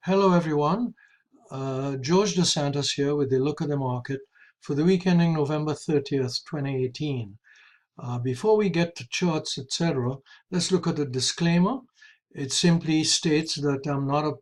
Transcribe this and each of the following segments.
Hello everyone, George DeSantis here with a look at the market for the week ending November 30th, 2018. Before we get to charts, etc., let's look at the disclaimer. It simply states that I'm not a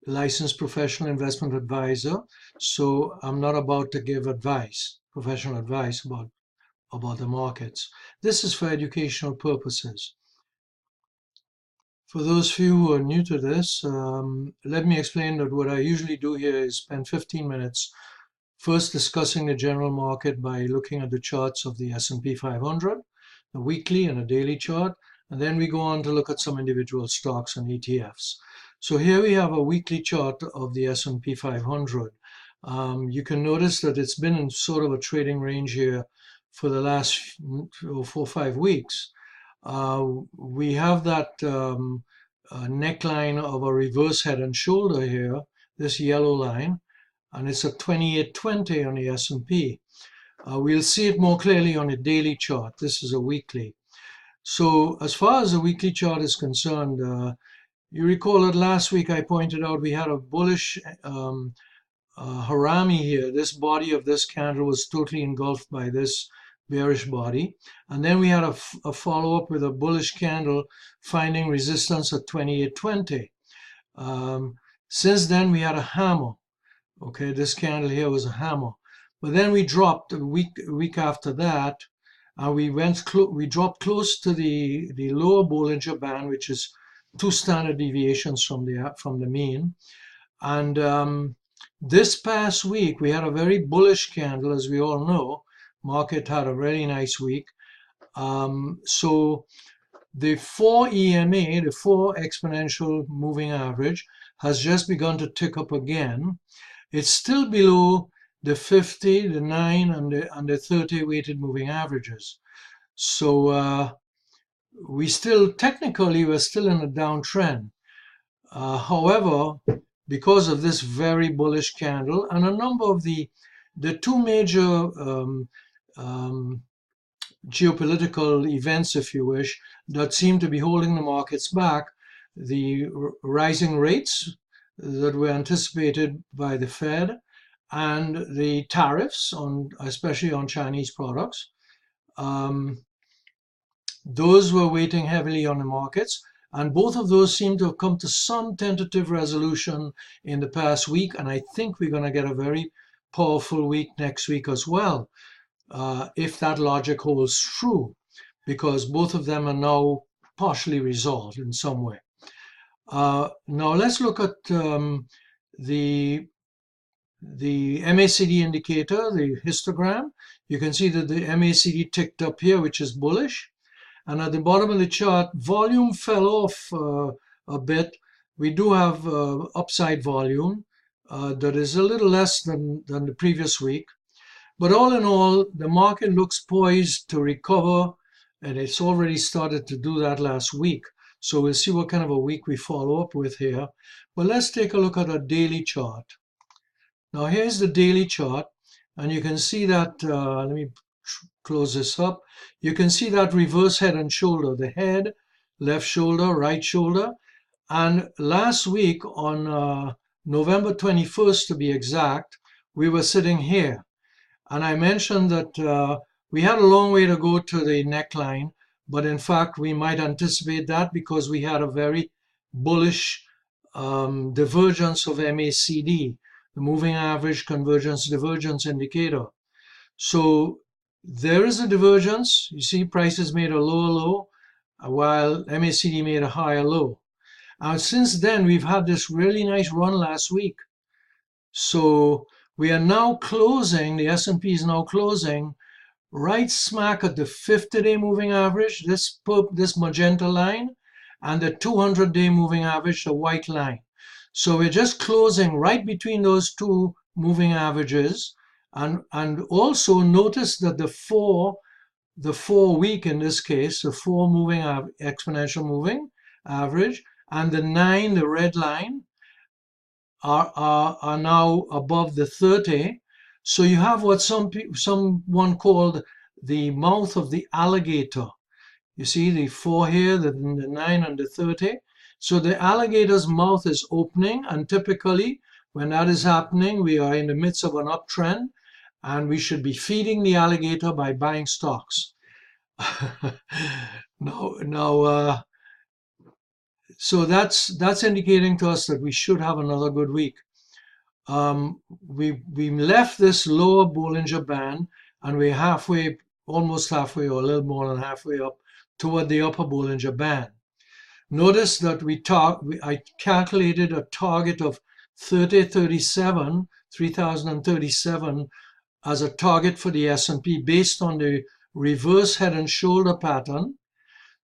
licensed professional investment advisor, so I'm not about to give professional advice about the markets. This is for educational purposes. For those few who are new to this, let me explain that what I usually do here is spend 15 minutes first discussing the general market by looking at the charts of the S&P 500, the weekly and a daily chart, and then we go on to look at some individual stocks and ETFs. So here we have a weekly chart of the S&P 500. You can notice that it's been in sort of a trading range here for the last 4 or 5 weeks. We have that neckline of a reverse head and shoulder here, this yellow line, and it's at 2820 on the S&P. We'll see it more clearly on a daily chart. This is a weekly. So as far as the weekly chart is concerned, you recall that last week I pointed out we had a bullish harami here. This body of this candle was totally engulfed by this bearish body, and then we had a follow-up with a bullish candle finding resistance at 2820. Since then we had a hammer. Okay, this candle here was a hammer, but then we dropped a week after that, and we dropped close to the lower Bollinger Band, which is 2 standard deviations from the mean. And this past week we had a very bullish candle, as we all know. Market had a really nice week. So the 4 EMA, the 4 exponential moving average, has just begun to tick up again. It's still below the 50, the 9, and the 30 weighted moving averages. So we're still in a downtrend. However, because of this very bullish candle and a number of the 2 major geopolitical events, if you wish, that seem to be holding the markets back, the rising rates that were anticipated by the Fed and the tariffs, especially on Chinese products. Those were weighting heavily on the markets, and both of those seem to have come to some tentative resolution in the past week, and I think we're going to get a very powerful week next week as well, if that logic holds true, because both of them are now partially resolved in some way. Now let's look at the MACD indicator, the histogram. You can see that the MACD ticked up here, which is bullish. And at the bottom of the chart, volume fell off a bit. We do have upside volume that is a little less than the previous week. But all in all, the market looks poised to recover, and it's already started to do that last week. So we'll see what kind of a week we follow up with here. But let's take a look at a daily chart. Now here's the daily chart, and you can see that, let me close this up. You can see that reverse head and shoulder, the head, left shoulder, right shoulder. And last week on November 21st, to be exact, we were sitting here. And I mentioned that we had a long way to go to the neckline, but in fact, we might anticipate that because we had a very bullish divergence of MACD, the moving average convergence divergence indicator. So there is a divergence. You see, prices made a lower low, while MACD made a higher low. And since then, we've had this really nice run last week. So we are now closing, the S&P is now closing right smack at the 50-day moving average, this magenta line, and the 200-day moving average, the white line. So we're just closing right between those 2 moving averages. And also notice that the 4 week in this case, the 4 moving exponential moving average, and the 9, the red line, are now above the 30. So you have what someone called the mouth of the alligator. You see the 4 here, the 9 and the 30. So the alligator's mouth is opening, and typically when that is happening, we are in the midst of an uptrend, and we should be feeding the alligator by buying stocks. So that's indicating to us that we should have another good week. We left this lower Bollinger Band, and we're halfway, almost halfway, or a little more than halfway up toward the upper Bollinger Band. Notice that I calculated a target of 3037 as a target for the S&P based on the reverse head and shoulder pattern.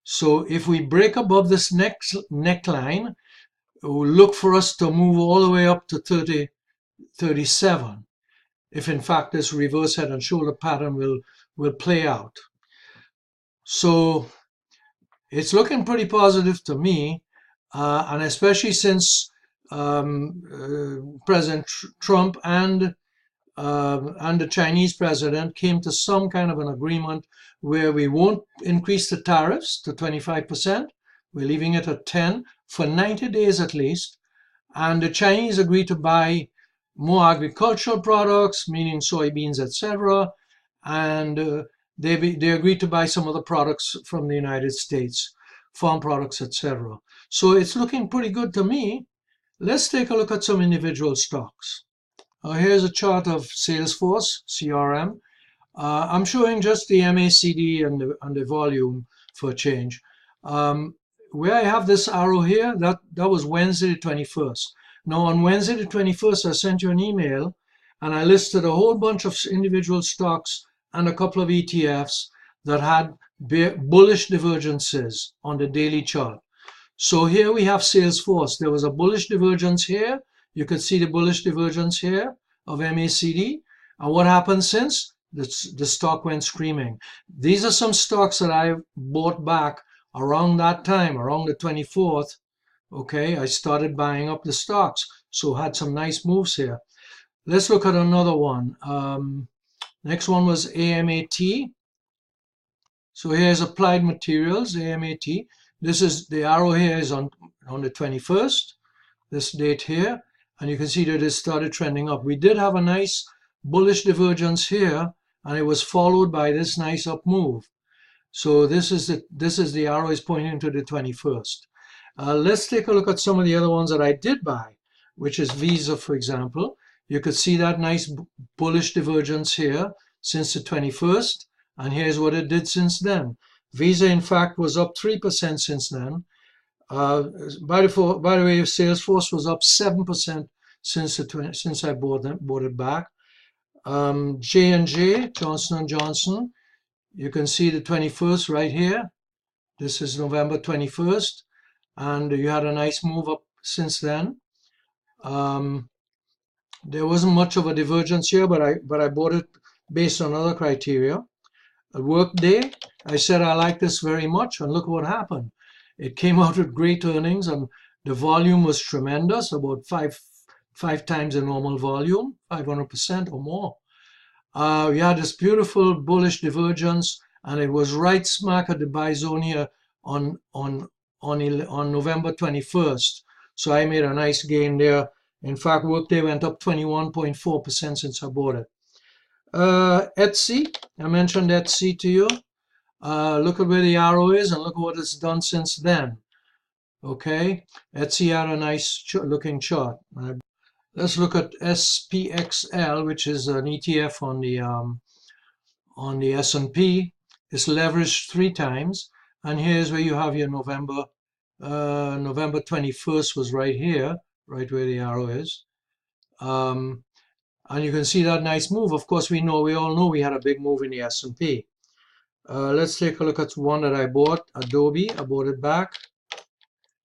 So if we break above this neckline, look for us to move all the way up to 3037. If in fact this reverse head and shoulder pattern will play out. So it's looking pretty positive to me, and especially since President Trump and the Chinese president came to some kind of an agreement where we won't increase the tariffs to 25%. We're leaving it at 10 for 90 days at least. And the Chinese agreed to buy more agricultural products, meaning soybeans, etc. And they agreed to buy some other products from the United States, farm products, etc. So it's looking pretty good to me. Let's take a look at some individual stocks. Here's a chart of Salesforce, CRM. I'm showing just the MACD and the volume for a change. Where I have this arrow here, that was Wednesday the 21st. Now on Wednesday the 21st, I sent you an email and I listed a whole bunch of individual stocks and a couple of ETFs that had bullish divergences on the daily chart. So here we have Salesforce. There was a bullish divergence here. You could see the bullish divergence here of MACD. And what happened since? The stock went screaming. These are some stocks that I bought back around that time, around the 24th. Okay, I started buying up the stocks. So had some nice moves here. Let's look at another one. Next one was AMAT. So here's Applied Materials, AMAT. This is the arrow here is on the 21st, this date here, and you can see that it started trending up. We did have a nice bullish divergence here, and it was followed by this nice up move. So this is the arrow is pointing to the 21st. Let's take a look at some of the other ones that I did buy, which is Visa, for example. You could see that nice bullish divergence here since the 21st, and here's what it did since then. Visa, in fact, was up 3% since then. By the way, Salesforce was up 7% since I bought it back. J&J, Johnson & Johnson, you can see the 21st right here. This is November 21st, and you had a nice move up since then. There wasn't much of a divergence here, but I bought it based on other criteria. A Workday, I said I like this very much, and look what happened. It came out with great earnings, and the volume was tremendous, about five times the normal volume, 500% or more. We had this beautiful bullish divergence, and it was right smack at the buy zone here on November 21st. So I made a nice gain there. In fact, Workday went up 21.4% since I bought it. Etsy, I mentioned Etsy to you. Look at where the arrow is and look at what it's done since then. Okay, Etsy had a nice looking chart. Let's look at SPXL, which is an ETF on the S&P. It's leveraged 3 times, and here's where you have your November 21st was right here, right where the arrow is. And you can see that nice move. Of course, we all know we had a big move in the S&P. Let's take a look at one that I bought, Adobe. I bought it back.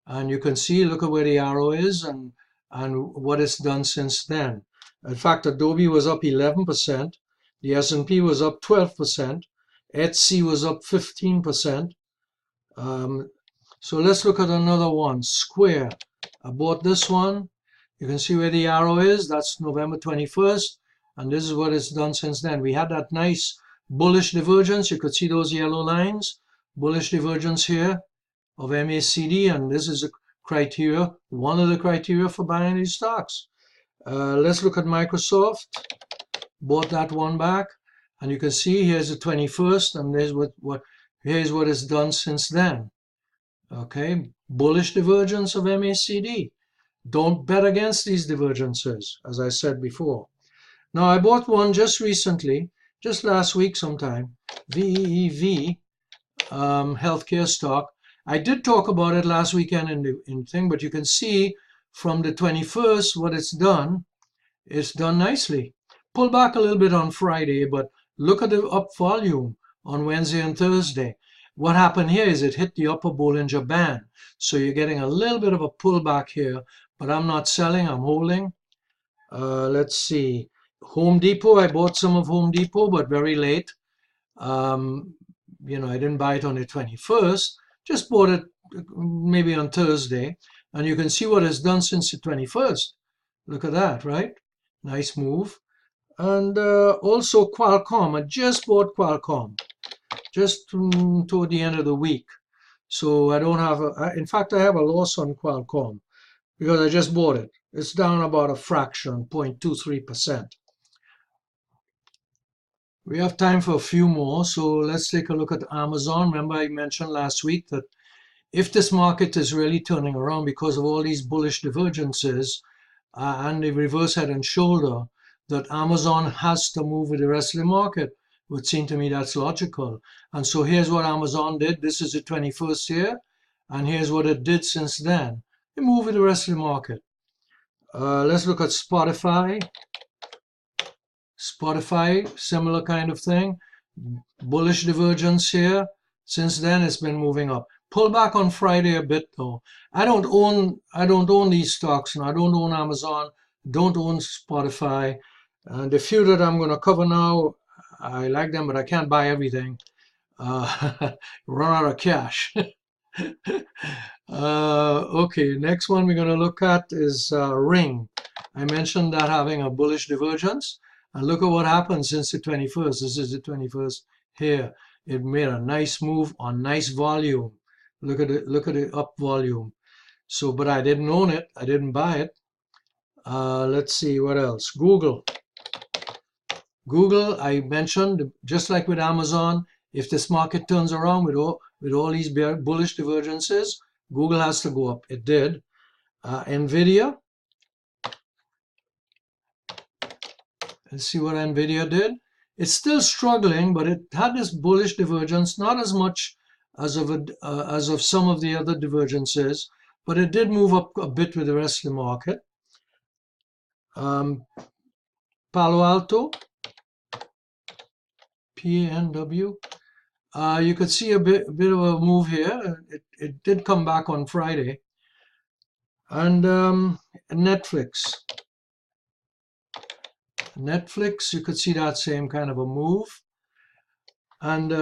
And you can see, look at where the arrow is and what it's done since then. In fact, Adobe was up 11%. The S&P was up 12%. Etsy was up 15%. So let's look at another one, Square. I bought this one. You can see where the arrow is. That's November 21st. And this is what it's done since then. We had that nice bullish divergence. You could see those yellow lines. Bullish divergence here of MACD. And this is a criteria, one of the criteria for buying these stocks. Let's look at Microsoft. Bought that one back, and you can see here's the 21st, and here's what it's done since then. Okay, bullish divergence of MACD. Don't bet against these divergences, as I said before. Now, I bought one just recently, just last week sometime, VEEV, healthcare stock. I did talk about it last weekend in thing, but you can see from the 21st what it's done. It's done nicely. Pull back a little bit on Friday, but look at the up volume on Wednesday and Thursday. What happened here is it hit the upper Bollinger Band. So you're getting a little bit of a pullback here, but I'm not selling, I'm holding. Let's see. Home Depot, I bought some of Home Depot, but very late. You know, I didn't buy it on the 21st, just bought it maybe on Thursday. And you can see what it's done since the 21st. Look at that, right? Nice move. And also Qualcomm, I just bought Qualcomm just toward the end of the week. So I don't have in fact, I have a loss on Qualcomm because I just bought it. It's down about a fraction, 0.23%. We have time for a few more, so let's take a look at Amazon. Remember I mentioned last week that if this market is really turning around because of all these bullish divergences and the reverse head and shoulder, that Amazon has to move with the rest of the market. It would seem to me that's logical. And so here's what Amazon did. This is the 21st here, and here's what it did since then. It moved with the rest of the market. Let's look at Spotify. Spotify, similar kind of thing. Bullish divergence here. Since then, it's been moving up. Pull back on Friday a bit though. I don't own these stocks, and I don't own Amazon, don't own Spotify. And the few that I'm going to cover now, I like them, but I can't buy everything. Run out of cash. Okay, next one we're going to look at is Ring. I mentioned that having a bullish divergence. And look at what happened since the 21st. This is the 21st here. It made a nice move on nice volume. Look at the up volume. So, but I didn't own it. I didn't buy it. Let's see what else. Google. Google, I mentioned, just like with Amazon, if this market turns around with all these bullish divergences, Google has to go up. It did. Nvidia. Let's see what Nvidia did. It's still struggling, but it had this bullish divergence, not as much as of some of the other divergences, but it did move up a bit with the rest of the market. Palo Alto, PNW. You could see a bit of a move here. It did come back on Friday. And Netflix. Netflix, you could see that same kind of a move. And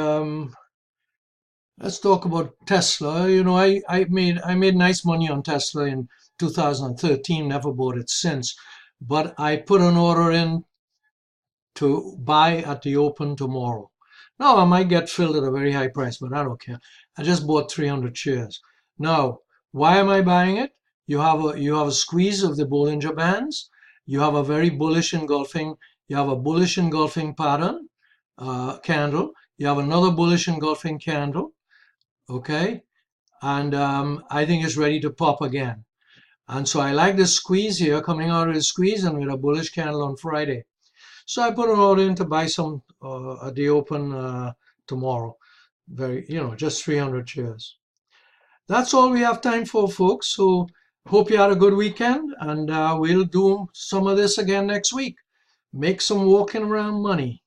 let's talk about Tesla. You know, I made nice money on Tesla in 2013, never bought it since. But I put an order in to buy at the open tomorrow. Now, I might get filled at a very high price, but I don't care. I just bought 300 shares. Now, why am I buying it? You have a squeeze of the Bollinger Bands. You have a very bullish engulfing. You have a bullish engulfing pattern candle. You have another bullish engulfing candle. Okay, and I think it's ready to pop again. And so I like this squeeze here, coming out of the squeeze and with a bullish candle on Friday. So I put an order in to buy some at the open tomorrow. Just 300 shares. That's all we have time for, folks. So hope you had a good weekend, and we'll do some of this again next week. Make some walking around money.